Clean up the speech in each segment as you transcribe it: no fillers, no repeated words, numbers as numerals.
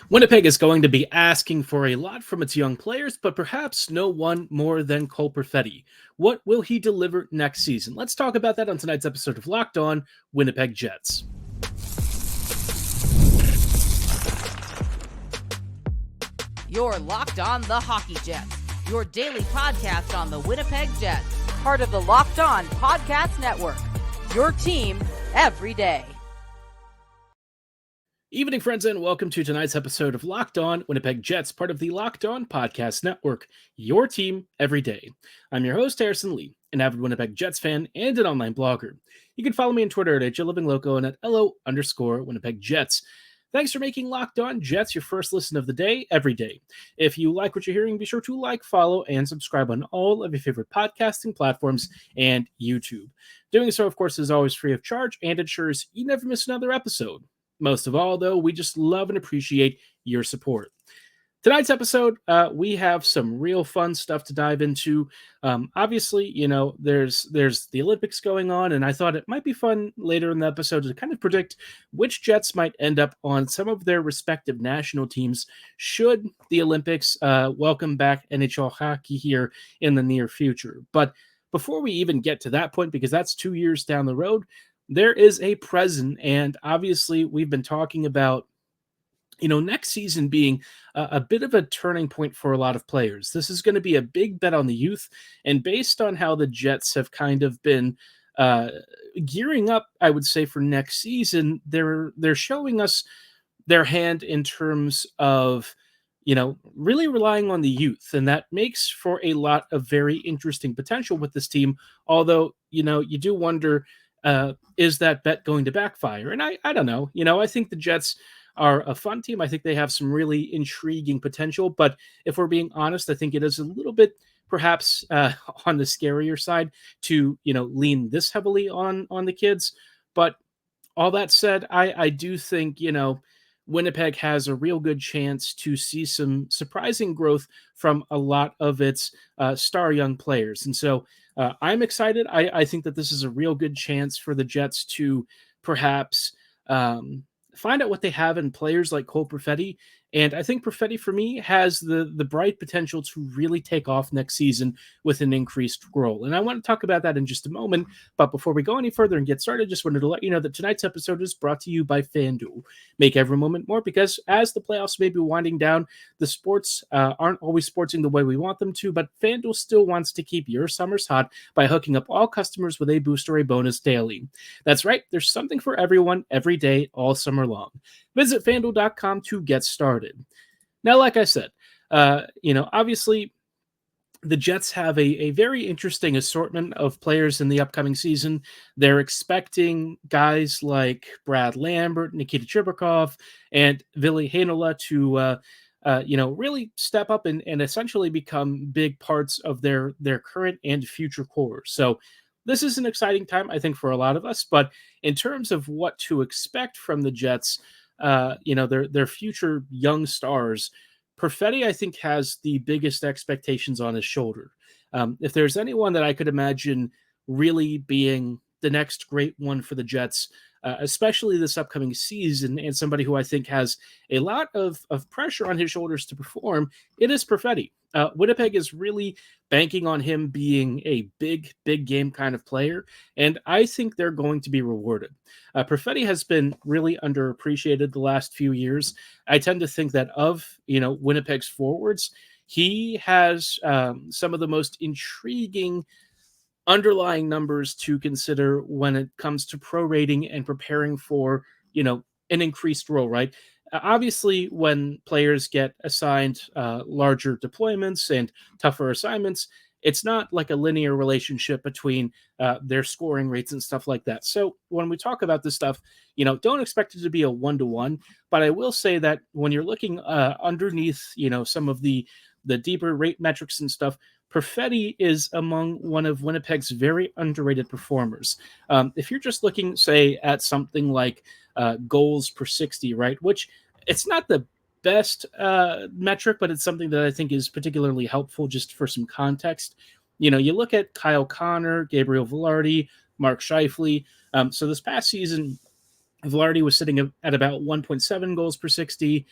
Winnipeg is going to be asking for a lot from its young players, but perhaps no one more than Cole Perfetti. What will he deliver next season? Let's talk about that on tonight's episode of Locked On Winnipeg Jets. You're Locked On the Hockey Jets, your daily podcast on the Winnipeg Jets, part of the Locked On Podcast Network, your team every day. Evening, friends, and welcome to tonight's episode of Locked On Winnipeg Jets, part of the Locked On Podcast Network, your team every day. I'm your host, Harrison Lee, an avid Winnipeg Jets fan and an online blogger. You can follow me on Twitter at HLivingLoco and at LO_Winnipeg Jets. Thanks for making Locked On Jets your first listen of the day, every day. If you like what you're hearing, be sure to like, follow, and subscribe on all of your favorite podcasting platforms and YouTube. Doing so, of course, is always free of charge and ensures you never miss another episode. Most of all, though, we just love and appreciate your support. Tonight's episode, we have some real fun stuff to dive into. Obviously, there's the Olympics going on, and I thought it might be fun later in the episode to kind of predict which Jets might end up on some of their respective national teams should the Olympics welcome back NHL hockey here in the near future. But before we even get to that point, because that's 2 years down the road, there is a present, and obviously we've been talking about, next season being a bit of a turning point for a lot of players. This is going to be a big bet on the youth, and based on how the Jets have kind of been gearing up, I would say, for next season, they're showing us their hand in terms of, really relying on the youth, and that makes for a lot of very interesting potential with this team, although, you do wonder, is that bet going to backfire? And I don't know. I think the Jets are a fun team. I think they have some really intriguing potential. But if we're being honest, I think it is a little bit perhaps on the scarier side to, lean this heavily on the kids. But all that said, I do think, Winnipeg has a real good chance to see some surprising growth from a lot of its star young players. And so I'm excited. I think that this is a real good chance for the Jets to perhaps find out what they have in players like Cole Perfetti. And I think Perfetti, for me, has the bright potential to really take off next season with an increased role. And I want to talk about that in just a moment. But before we go any further and get started, just wanted to let you know that tonight's episode is brought to you by FanDuel. Make every moment more, because as the playoffs may be winding down, the sports aren't always sporting the way we want them to, but FanDuel still wants to keep your summers hot by hooking up all customers with a boost or a bonus daily. That's right, there's something for everyone every day, all summer long. Visit FanDuel.com to get started. Now, like I said, obviously the Jets have a very interesting assortment of players in the upcoming season. They're expecting guys like Brad Lambert, Nikita Chibrikov, and Ville Heinola to really step up and essentially become big parts of their current and future core. So this is an exciting time, I think, for a lot of us. But in terms of what to expect from the Jets, their future young stars, Perfetti, I think, has the biggest expectations on his shoulder. If there's anyone that I could imagine really being the next great one for the Jets, especially this upcoming season, and somebody who I think has a lot of pressure on his shoulders to perform, it is Perfetti. Winnipeg is really banking on him being a big game kind of player, and I think they're going to be rewarded. Perfetti has been really underappreciated the last few years. I tend to think that of, Winnipeg's forwards, he has some of the most intriguing underlying numbers to consider when it comes to prorating and preparing for, an increased role, right? Obviously, when players get assigned larger deployments and tougher assignments, it's not like a linear relationship between their scoring rates and stuff like that. So when we talk about this stuff, don't expect it to be a one-to-one. But I will say that when you're looking underneath, some of the deeper rate metrics and stuff, Perfetti is among one of Winnipeg's very underrated performers. If you're just looking, say, at something like goals per 60, right, which it's not the best metric, but it's something that I think is particularly helpful just for some context. You look at Kyle Connor, Gabriel Velarde, Mark Scheifele. So this past season, Velarde was sitting at about 1.7 goals per 60.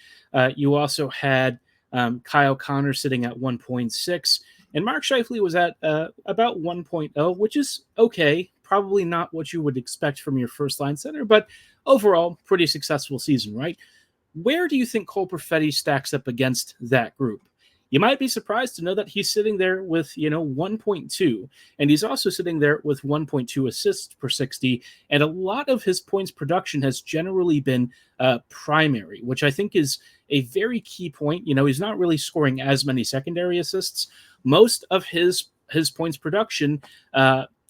You also had Kyle Connor sitting at 1.6. And Mark Scheifele was at about 1.0, which is okay. Probably not what you would expect from your first line center, but overall, pretty successful season, right? Where do you think Cole Perfetti stacks up against that group? You might be surprised to know that he's sitting there with, 1.2, and he's also sitting there with 1.2 assists per 60, and a lot of his points production has generally been primary, which I think is a very key point. He's not really scoring as many secondary assists. Most of his points production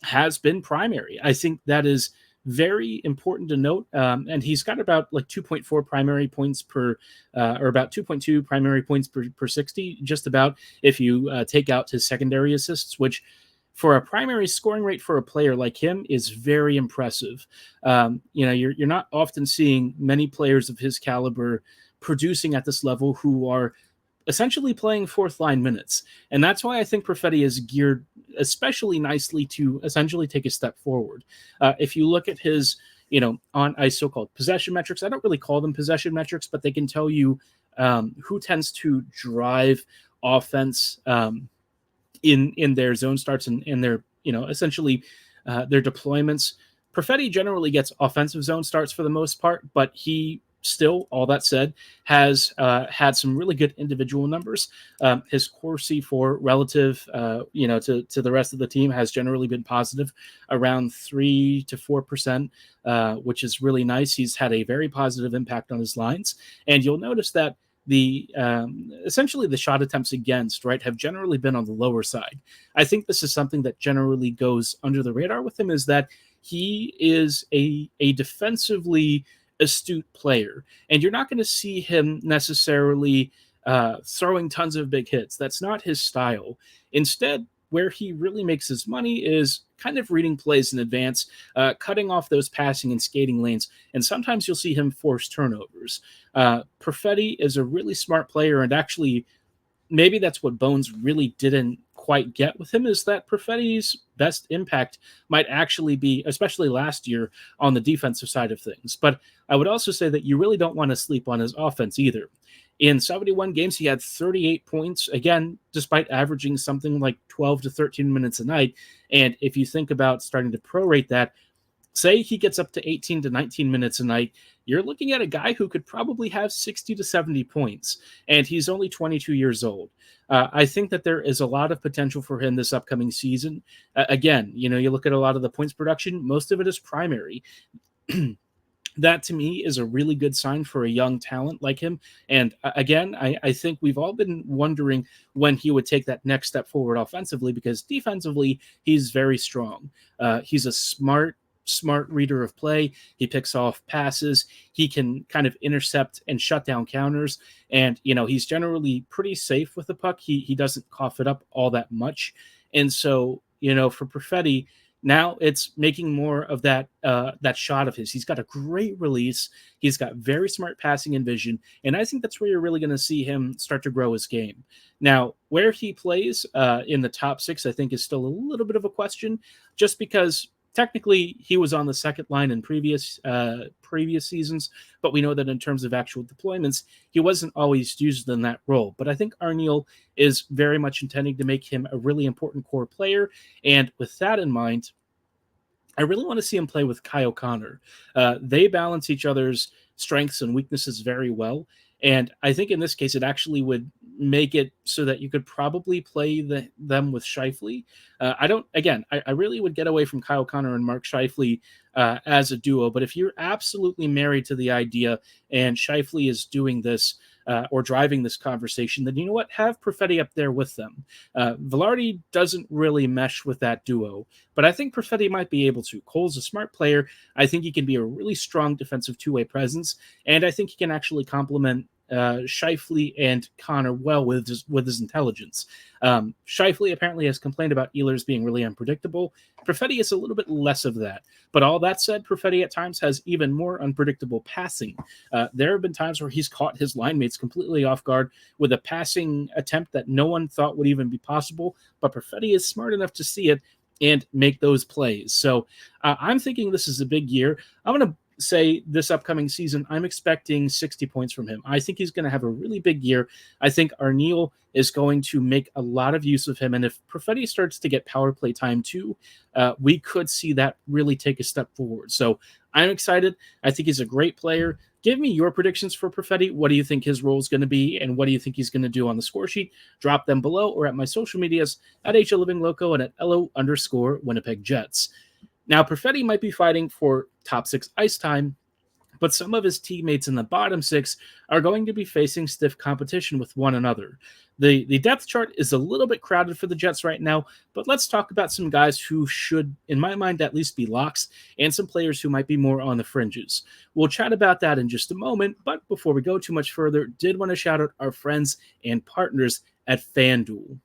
has been primary. I think that is very important to note. And he's got about like 2.4 primary points per, or about 2.2 primary points per 60, just about, if you take out his secondary assists, which for a primary scoring rate for a player like him is very impressive. You're not often seeing many players of his caliber producing at this level who are essentially playing fourth line minutes. And that's why I think Perfetti is geared especially nicely to essentially take a step forward. If you look at his, on ice so-called possession metrics, I don't really call them possession metrics, but they can tell you who tends to drive offense in their zone starts and in their, essentially their deployments. Perfetti generally gets offensive zone starts for the most part, but he still, all that said, has had some really good individual numbers. His Corsi for relative, to the rest of the team has generally been positive, around 3 to 4%, which is really nice. He's had a very positive impact on his lines, and you'll notice that the essentially the shot attempts against, right, have generally been on the lower side. I think this is something that generally goes under the radar with him, is that he is a defensively astute player, and you're not going to see him necessarily throwing tons of big hits. That's not his style. Instead, where he really makes his money is kind of reading plays in advance, cutting off those passing and skating lanes, and sometimes you'll see him force turnovers. Perfetti is a really smart player, and actually maybe that's what Bones really didn't quite get with him, is that Perfetti's best impact might actually be, especially last year, on the defensive side of things. But I would also say that you really don't want to sleep on his offense either. In 71 games, he had 38 points, again, despite averaging something like 12 to 13 minutes a night. And if you think about starting to prorate that, say he gets up to 18 to 19 minutes a night, you're looking at a guy who could probably have 60 to 70 points, and he's only 22 years old. I think that there is a lot of potential for him this upcoming season. Again, you look at a lot of the points production, most of it is primary. That to me is a really good sign for a young talent like him. And again, I think we've all been wondering when he would take that next step forward offensively, because defensively, he's very strong. He's a smart reader of play. He picks off passes. He can kind of intercept and shut down counters. And, he's generally pretty safe with the puck. He doesn't cough it up all that much. And so, for Perfetti, now it's making more of that shot of his. He's got a great release. He's got very smart passing and vision. And I think that's where you're really going to see him start to grow his game. Now, where he plays in the top six, I think, is still a little bit of a question, just because technically he was on the second line in previous seasons, but we know that in terms of actual deployments, he wasn't always used in that role. But I think Arniel is very much intending to make him a really important core player. And with that in mind, I really want to see him play with Kyle Connor. They balance each other's strengths and weaknesses very well. And I think in this case, it actually would make it so that you could probably play them with Scheifele. I really would get away from Kyle Connor and Mark Scheifele as a duo. But if you're absolutely married to the idea and Scheifele is doing this or driving this conversation, then you know what? Have Perfetti up there with them. Velarde doesn't really mesh with that duo, but I think Perfetti might be able to. Cole's a smart player. I think he can be a really strong defensive two-way presence, and I think he can actually complement Scheifele and Connor well with his intelligence. Scheifele apparently has complained about Ehlers being really unpredictable. Perfetti is a little bit less of that. But all that said, Perfetti at times has even more unpredictable passing. There have been times where he's caught his line mates completely off guard with a passing attempt that no one thought would even be possible, but Perfetti is smart enough to see it and make those plays. So I'm thinking this is a big year. I'm going to say this upcoming season, I'm expecting 60 points from him. I think he's going to have a really big year. I think Arneal is going to make a lot of use of him. And if Perfetti starts to get power play time too, we could see that really take a step forward. So I'm excited. I think he's a great player. Give me your predictions for Perfetti. What do you think his role is going to be, and what do you think he's going to do on the score sheet? Drop them below or at my social medias at HLivingLoco and at LO_Winnipeg Jets. Now, Perfetti might be fighting for top 6 ice time, but some of his teammates in the bottom 6 are going to be facing stiff competition with one another. The depth chart is a little bit crowded for the Jets right now, but let's talk about some guys who should, in my mind, at least be locks, and some players who might be more on the fringes. We'll chat about that in just a moment, but before we go too much further, did want to shout out our friends and partners at FanDuel.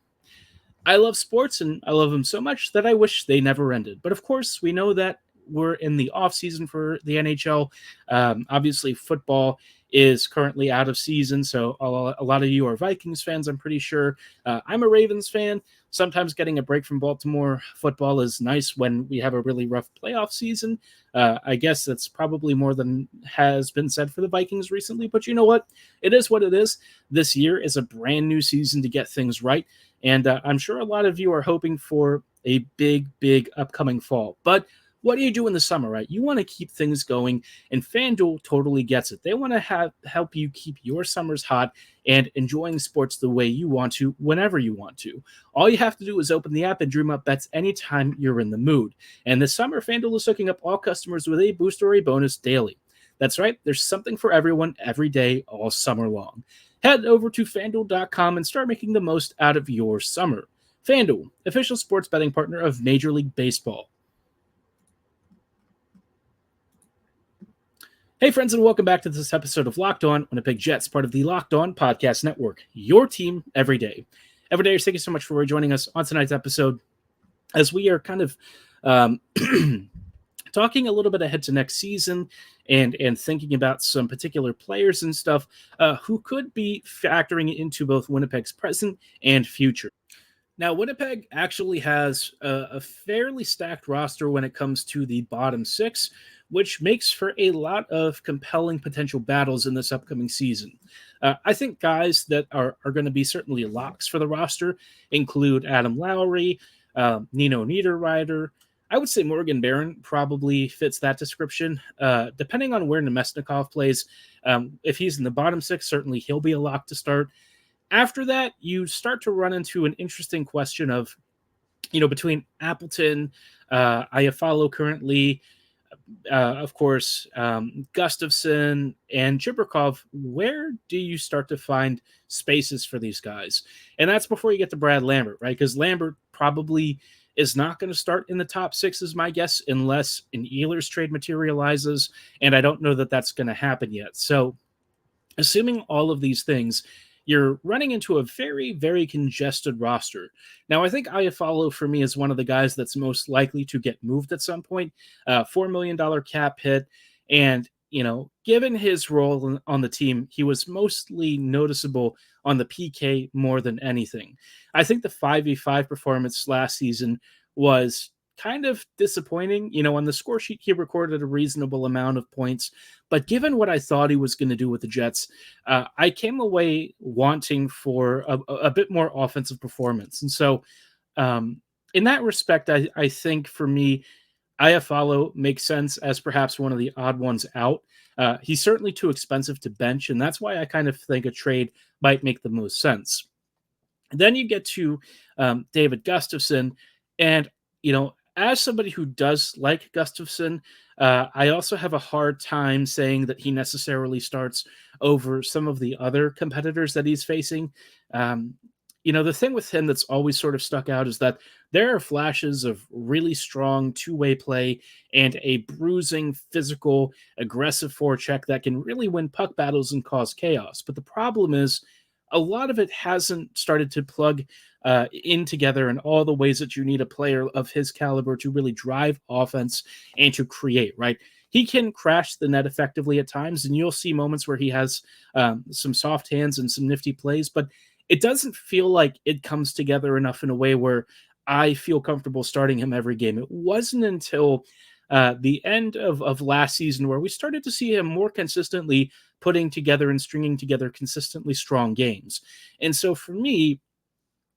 I love sports, and I love them so much that I wish they never ended. But of course, we know that we're in the off season for the NHL. Obviously, football is currently out of season, so a lot of you are Vikings fans, I'm pretty sure. I'm a Ravens fan. Sometimes getting a break from Baltimore football is nice when we have a really rough playoff season. I guess that's probably more than has been said for the Vikings recently, but you know what? It is what it is. This year is a brand new season to get things right, and I'm sure a lot of you are hoping for a big, big upcoming fall. But what do you do in the summer, right? You want to keep things going, and FanDuel totally gets it. They want to help you keep your summers hot and enjoying sports the way you want to, whenever you want to. All you have to do is open the app and dream up bets anytime you're in the mood. And this summer, FanDuel is hooking up all customers with a boost or a bonus daily. That's right, there's something for everyone every day, all summer long. Head over to FanDuel.com and start making the most out of your summer. FanDuel, official sports betting partner of Major League Baseball. Hey, friends, and welcome back to this episode of Locked On Winnipeg Jets, part of the Locked On Podcast Network, your team every day. Every day, thank you so much for joining us on tonight's episode as we are kind of talking a little bit ahead to next season and thinking about some particular players and stuff who could be factoring into both Winnipeg's present and future. Now, Winnipeg actually has a fairly stacked roster when it comes to the bottom 6, which makes for a lot of compelling potential battles in this upcoming season. I think guys that are going to be certainly locks for the roster include Adam Lowry, Nino Niederreiter. I would say Morgan Barron probably fits that description. Depending on where Nemesnikov plays, if he's in the bottom 6, certainly he'll be a lock to start. After that, you start to run into an interesting question of, between Appleton, Iafallo currently, of course, Gustafsson and Chibrikov, where do you start to find spaces for these guys? And that's before you get to Brad Lambert, right? Because Lambert probably is not going to start in the top 6, is my guess, unless an Ehlers trade materializes, and I don't know that that's going to happen yet. So assuming all of these things, you're running into a very, very congested roster. Now, I think Iafallo, for me, is one of the guys that's most likely to get moved at some point. $4 million cap hit. And, given his role on the team, he was mostly noticeable on the PK more than anything. I think the 5v5 performance last season was kind of disappointing. On the score sheet, he recorded a reasonable amount of points, but given what I thought he was going to do with the Jets, I came away wanting for a bit more offensive performance. And so in that respect, I think for me, Iafallo makes sense as perhaps one of the odd ones out. He's certainly too expensive to bench, and that's why I kind of think a trade might make the most sense. Then you get to David Gustafsson, and, as somebody who does like Gustafsson, I also have a hard time saying that he necessarily starts over some of the other competitors that he's facing. The thing with him that's always sort of stuck out is that there are flashes of really strong two-way play and a bruising, physical, aggressive forecheck that can really win puck battles and cause chaos. But the problem is a lot of it hasn't started to plug in together in all the ways that you need a player of his caliber to really drive offense and to create, right? He can crash the net effectively at times, and you'll see moments where he has some soft hands and some nifty plays, but it doesn't feel like it comes together enough in a way where I feel comfortable starting him every game. It wasn't until the end of last season, where we started to see him more consistently putting together and stringing together consistently strong games. And so for me,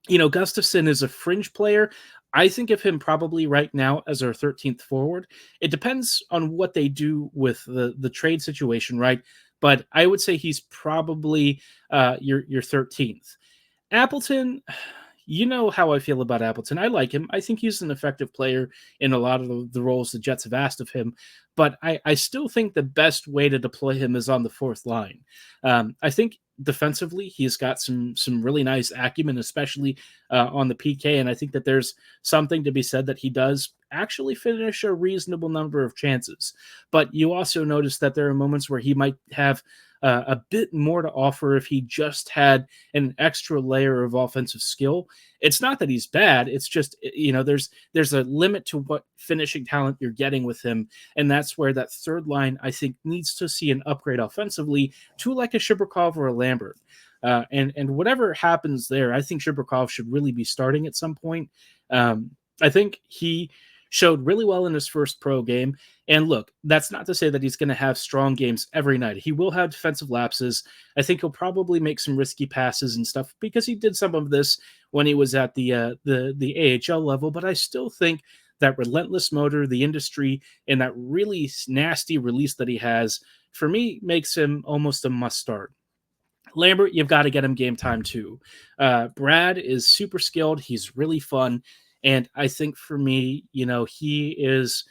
Gustafsson is a fringe player. I think of him probably right now as our 13th forward. It depends on what they do with the trade situation, right? But I would say he's probably your 13th. Appleton, you know how I feel about Appleton. I like him. I think he's an effective player in a lot of the roles the Jets have asked of him, but I still think the best way to deploy him is on the fourth line. I think defensively, he's got some really nice acumen, especially on the PK, and I think that there's something to be said that he does actually finish a reasonable number of chances. But you also notice that there are moments where he might have a bit more to offer if he just had an extra layer of offensive skill. It's not that he's bad. It's just, there's a limit to what finishing talent you're getting with him. And that's where that third line, I think, needs to see an upgrade offensively to like a Shibrakov or a Lambert. And whatever happens there, I think Shibrakov should really be starting at some point. I think he showed really well in his first pro game. And look, that's not to say that he's going to have strong games every night. He will have defensive lapses. I think he'll probably make some risky passes and stuff because he did some of this when he was at the AHL level. But I still think that relentless motor, the industry, and that really nasty release that he has, for me, makes him almost a must start. Lambert, you've got to get him game time too. Brad is super skilled. He's really fun. And I think for me, he is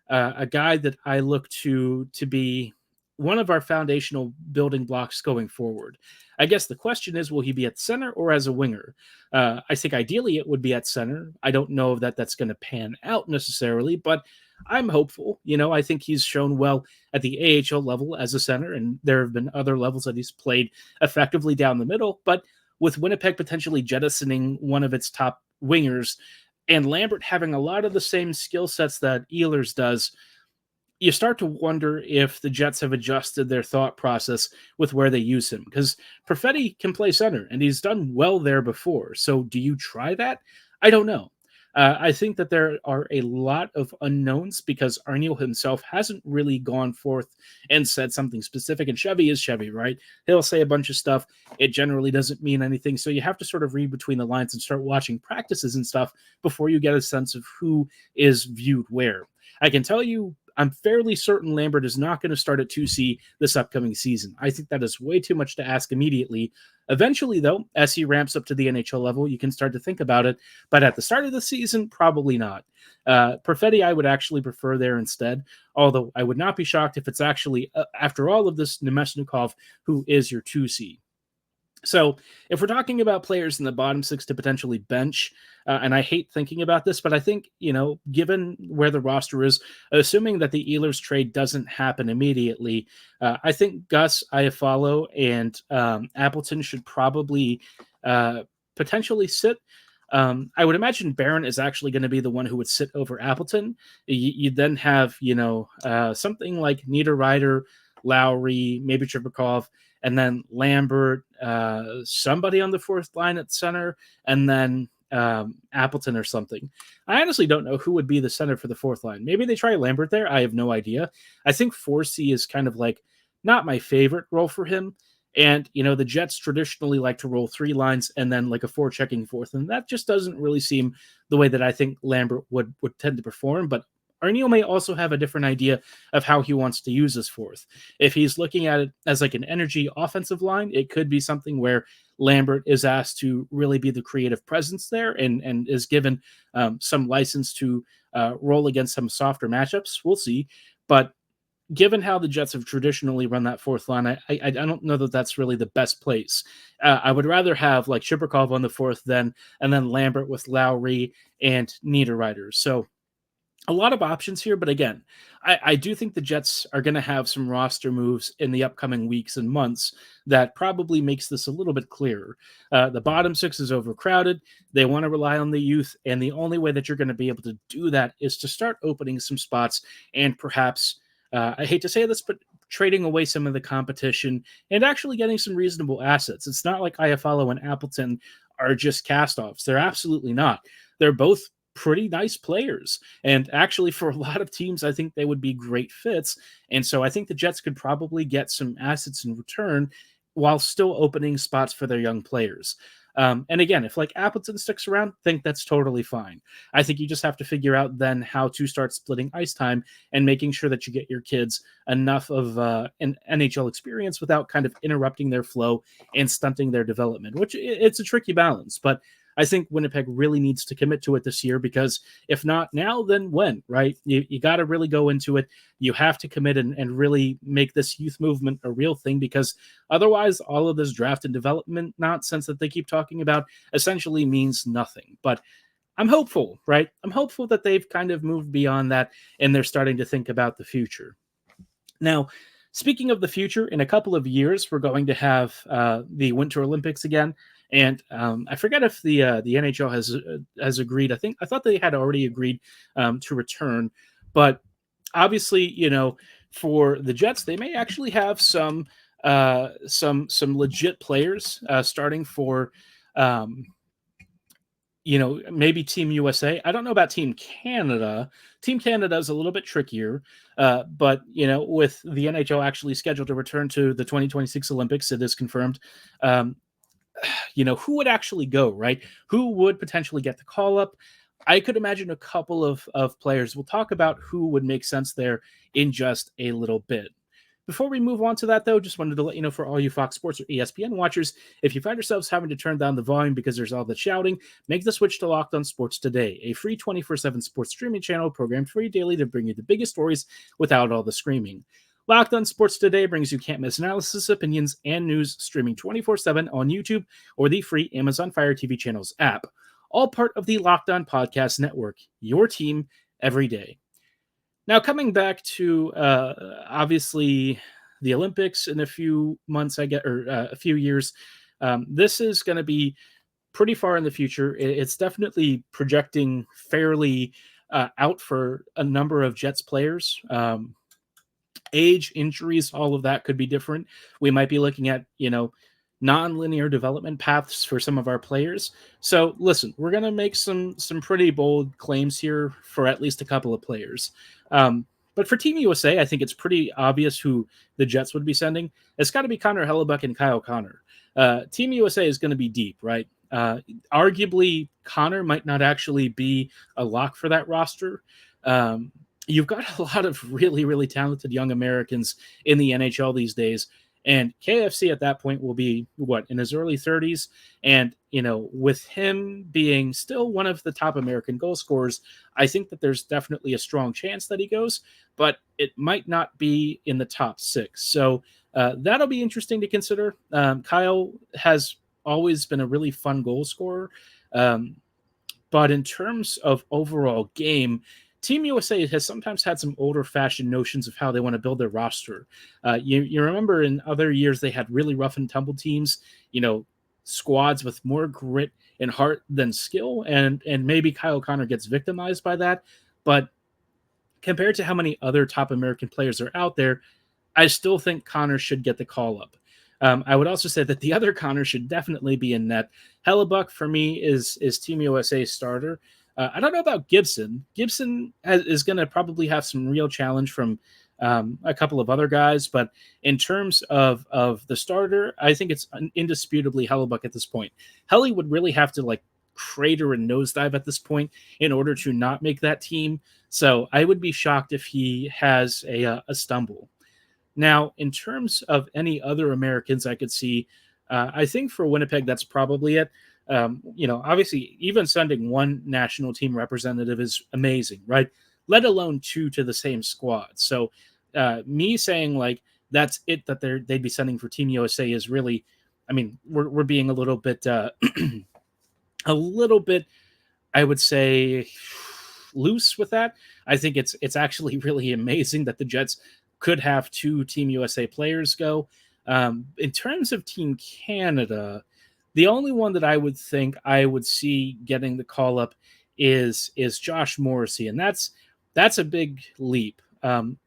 a guy that I look to be one of our foundational building blocks going forward. I guess the question is, will he be at center or as a winger? I think ideally it would be at center. I don't know that that's going to pan out necessarily, but I'm hopeful. I think he's shown well at the AHL level as a center, and there have been other levels that he's played effectively down the middle. But with Winnipeg potentially jettisoning one of its top wingers, and Lambert having a lot of the same skill sets that Ehlers does, you start to wonder if the Jets have adjusted their thought process with where they use him. Because Perfetti can play center, and he's done well there before. So do you try that? I don't know. I think that there are a lot of unknowns because Arniel himself hasn't really gone forth and said something specific. And Chevy is Chevy, right? He'll say a bunch of stuff. It generally doesn't mean anything. So you have to sort of read between the lines and start watching practices and stuff before you get a sense of who is viewed where. I can tell you, I'm fairly certain Lambert is not going to start at 2C this upcoming season. I think that is way too much to ask immediately. Eventually, though, as he ramps up to the NHL level, you can start to think about it. But at the start of the season, probably not. Perfetti, I would actually prefer there instead, although I would not be shocked if it's actually, after all of this, Nemesnikov, who is your 2C. So if we're talking about players in the bottom six to potentially bench, and I hate thinking about this, but I think, given where the roster is, assuming that the Ehlers trade doesn't happen immediately, I think Gus, Iafallo, and Appleton should probably potentially sit. I would imagine Barron is actually going to be the one who would sit over Appleton. You then have, something like Niederreiter, Lowry, maybe Tripakov, and then Lambert, somebody on the fourth line at center, and then Appleton or something. I honestly don't know who would be the center for the fourth line. Maybe they try Lambert there. I have no idea. I think 4C is kind of like not my favorite role for him. And, the Jets traditionally like to roll three lines and then like a four-checking fourth. And that just doesn't really seem the way that I think Lambert would tend to perform. But Arniel may also have a different idea of how he wants to use his fourth. If he's looking at it as like an energy offensive line, it could be something where Lambert is asked to really be the creative presence there and is given some license to roll against some softer matchups. We'll see. But given how the Jets have traditionally run that fourth line, I don't know that that's really the best place. I would rather have like Shiprakov on the fourth and then Lambert with Lowry and Niederreiter. So a lot of options here, but again, I do think the Jets are going to have some roster moves in the upcoming weeks and months that probably makes this a little bit clearer. The bottom six is overcrowded. They want to rely on the youth, and the only way that you're going to be able to do that is to start opening some spots and perhaps, I hate to say this, but trading away some of the competition and actually getting some reasonable assets. It's not like Iafallo and Appleton are just cast-offs. They're absolutely not. They're both pretty nice players. And actually, for a lot of teams, I think they would be great fits. And so I think the Jets could probably get some assets in return while still opening spots for their young players. And again, if like Appleton sticks around, I think that's totally fine. I think you just have to figure out then how to start splitting ice time and making sure that you get your kids enough of an NHL experience without kind of interrupting their flow and stunting their development, which it's a tricky balance. But I think Winnipeg really needs to commit to it this year, because if not now, then when, right? You got to really go into it. You have to commit and really make this youth movement a real thing, because otherwise all of this draft and development nonsense that they keep talking about essentially means nothing. But I'm hopeful, right? I'm hopeful that they've kind of moved beyond that and they're starting to think about the future. Now, speaking of the future, in a couple of years, we're going to have the Winter Olympics again. And I forget if the NHL has agreed. I thought they had already agreed to return, but obviously, for the Jets, they may actually have some legit players starting for maybe Team USA. I don't know about Team Canada. Team Canada is a little bit trickier, but with the NHL actually scheduled to return to the 2026 Olympics, it is confirmed. Who would actually go, right? Who would potentially get the call up? I could imagine a couple of players. We'll talk about who would make sense there in just a little bit. Before we move on to that, though, just wanted to let you know, for all you Fox Sports or ESPN watchers, if you find yourselves having to turn down the volume because there's all the shouting, make the switch to Locked On Sports today, a free 24/7 sports streaming channel programmed for you daily to bring you the biggest stories without all the screaming. Locked On Sports Today brings you can't-miss analysis, opinions, and news streaming 24/7 on YouTube or the free Amazon Fire TV channels app. All part of the Locked On Podcast Network, your team every day. Now, coming back to obviously the Olympics in a few months, a few years, this is going to be pretty far in the future. It's definitely projecting fairly out for a number of Jets players. Age, injuries, all of that could be different. We might be looking at, non-linear development paths for some of our players. So listen, we're going to make some pretty bold claims here for at least a couple of players. But for Team USA, I think it's pretty obvious who the Jets would be sending. It's got to be Connor Hellebuck and Kyle Connor. Team USA is going to be deep, right? Arguably, Connor might not actually be a lock for that roster. You've got a lot of really, really talented young Americans in the NHL these days. And KFC at that point will be, in his early 30s? And, with him being still one of the top American goal scorers, I think that there's definitely a strong chance that he goes, but it might not be in the top 6. So that'll be interesting to consider. Kyle has always been a really fun goal scorer. But in terms of overall game, Team USA has sometimes had some older-fashioned notions of how they want to build their roster. You remember in other years they had really rough and tumble teams, squads with more grit and heart than skill, and maybe Kyle Connor gets victimized by that. But compared to how many other top American players are out there, I still think Connor should get the call-up. I would also say that the other Connor should definitely be in net. Hellebuck, for me, is Team USA's starter. I don't know about Gibson. Gibson is going to probably have some real challenge from a couple of other guys, but in terms of the starter, I think it's indisputably Hellebuck at this point. Helly would really have to crater and nosedive at this point in order to not make that team. So I would be shocked if he has a stumble. Now, in terms of any other Americans I could see, I think for Winnipeg, that's probably it. Obviously, even sending one national team representative is amazing, right? Let alone 2 to the same squad. So me saying that's it that they'd be sending for Team USA is really, we're being a little bit, I would say, loose with that. I think it's actually really amazing that the Jets could have 2 Team USA players go. In terms of Team Canada, the only one that I would think I would see getting the call up is Josh Morrissey, and that's a big leap.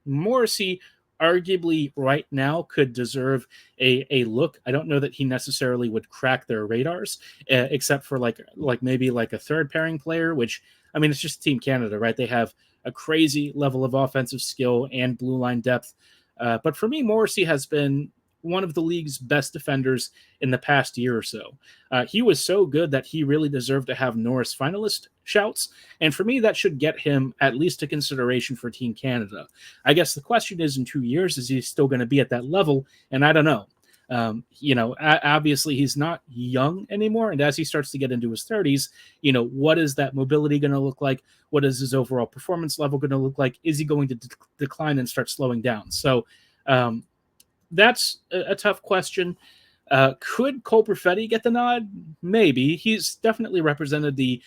Morrissey arguably right now could deserve a look. I don't know that he necessarily would crack their radars, except for like maybe like a third pairing player, which, I mean, it's just Team Canada, right? They have a crazy level of offensive skill and blue line depth. But for me, Morrissey has been one of the league's best defenders in the past year or so. He was so good that he really deserved to have Norris finalist shouts. And for me, that should get him at least a consideration for Team Canada. I guess the question is, in 2 years, is he still going to be at that level? And I don't know. Obviously he's not young anymore. And as he starts to get into his 30s, what is that mobility going to look like? What is his overall performance level going to look like? Is he going to decline and start slowing down? So that's a tough question. Could Cole Perfetti get the nod? Maybe. He's definitely represented the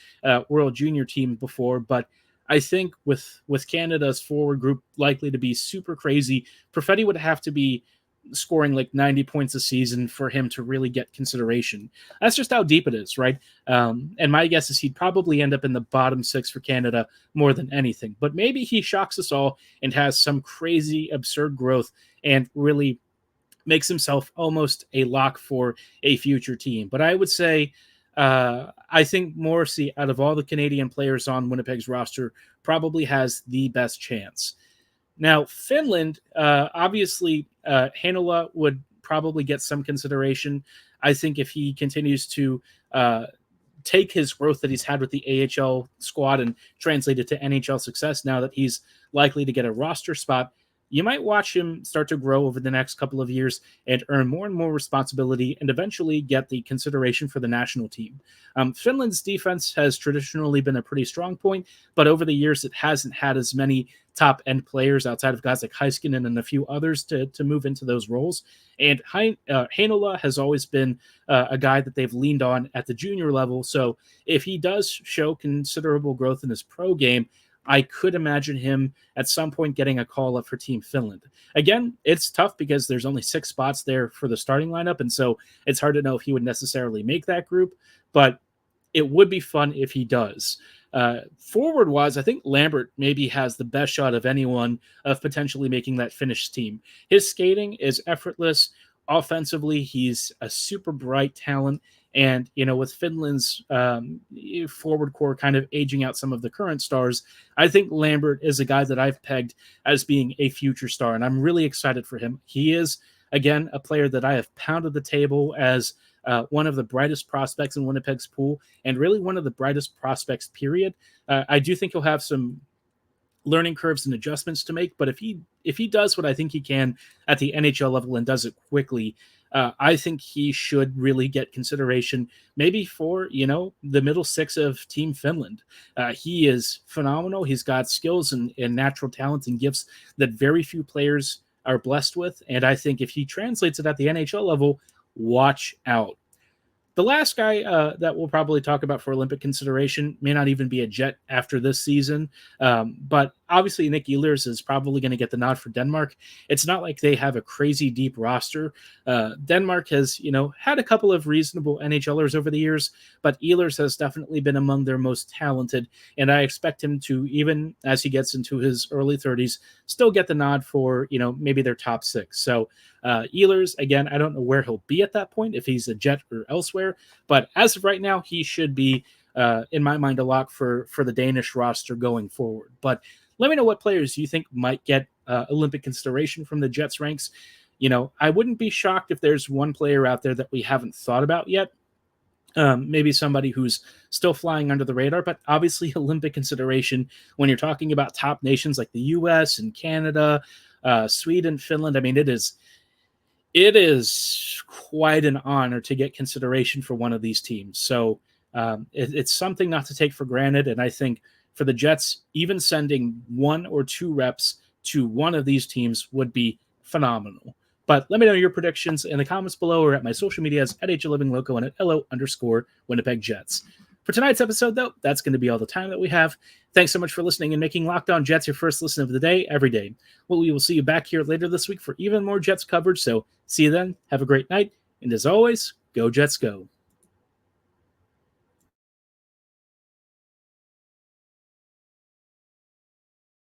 World Junior team before, but I think with Canada's forward group likely to be super crazy, Perfetti would have to be scoring like 90 points a season for him to really get consideration. That's just how deep it is, right? And my guess is he'd probably end up in the bottom 6 for Canada more than anything. But maybe he shocks us all and has some crazy, absurd growth and really makes himself almost a lock for a future team. But I would say I think Morrissey, out of all the Canadian players on Winnipeg's roster, probably has the best chance. Now, Finland, obviously, Heinola would probably get some consideration. I think if he continues to take his growth that he's had with the AHL squad and translate it to NHL success, now that he's likely to get a roster spot, you might watch him start to grow over the next couple of years and earn more and more responsibility and eventually get the consideration for the national team. Finland's defense has traditionally been a pretty strong point, but over the years it hasn't had as many top-end players outside of guys like Heiskanen and a few others to move into those roles. And Heinola has always been a guy that they've leaned on at the junior level. So if he does show considerable growth in his pro game, I could imagine him at some point getting a call up for Team Finland. Again, it's tough because there's only 6 spots there for the starting lineup, and so it's hard to know if he would necessarily make that group, but it would be fun if he does. Forward-wise, I think Lambert maybe has the best shot of anyone of potentially making that Finnish team. His skating is effortless. Offensively, he's a super bright talent. And, with Finland's forward core kind of aging out some of the current stars, I think Lambert is a guy that I've pegged as being a future star, and I'm really excited for him. He is, again, a player that I have pounded the table as one of the brightest prospects in Winnipeg's pool, and really one of the brightest prospects, period. I do think he'll have some learning curves and adjustments to make, but if he does what I think he can at the NHL level and does it quickly, I think he should really get consideration maybe for, the middle 6 of Team Finland. He is phenomenal. He's got skills and natural talents and gifts that very few players are blessed with. And I think if he translates it at the NHL level, watch out. The last guy that we'll probably talk about for Olympic consideration may not even be a Jet after this season, but obviously Nick Ehlers is probably going to get the nod for Denmark. It's not like they have a crazy deep roster. Denmark has, had a couple of reasonable NHLers over the years, but Ehlers has definitely been among their most talented, and I expect him to, even as he gets into his early 30s, still get the nod for, maybe their top 6. So Ehlers, again, I don't know where he'll be at that point, if he's a Jet or elsewhere, but as of right now, he should be, in my mind, a lock for the Danish roster going forward. But let me know what players you think might get Olympic consideration from the Jets ranks. I wouldn't be shocked if there's one player out there that we haven't thought about yet. Maybe somebody who's still flying under the radar, but obviously Olympic consideration when you're talking about top nations like the U.S. and Canada, Sweden, Finland. I mean, it is quite an honor to get consideration for one of these teams. So it's something not to take for granted. And I think for the Jets, even sending 1 or 2 reps to one of these teams would be phenomenal. But let me know your predictions in the comments below or at my social medias at HLivingLoco and at LO_Winnipeg Jets. For tonight's episode, though, that's going to be all the time that we have. Thanks so much for listening and making Locked On Jets your first listen of the day every day. Well, we will see you back here later this week for even more Jets coverage. So see you then. Have a great night. And as always, go Jets go.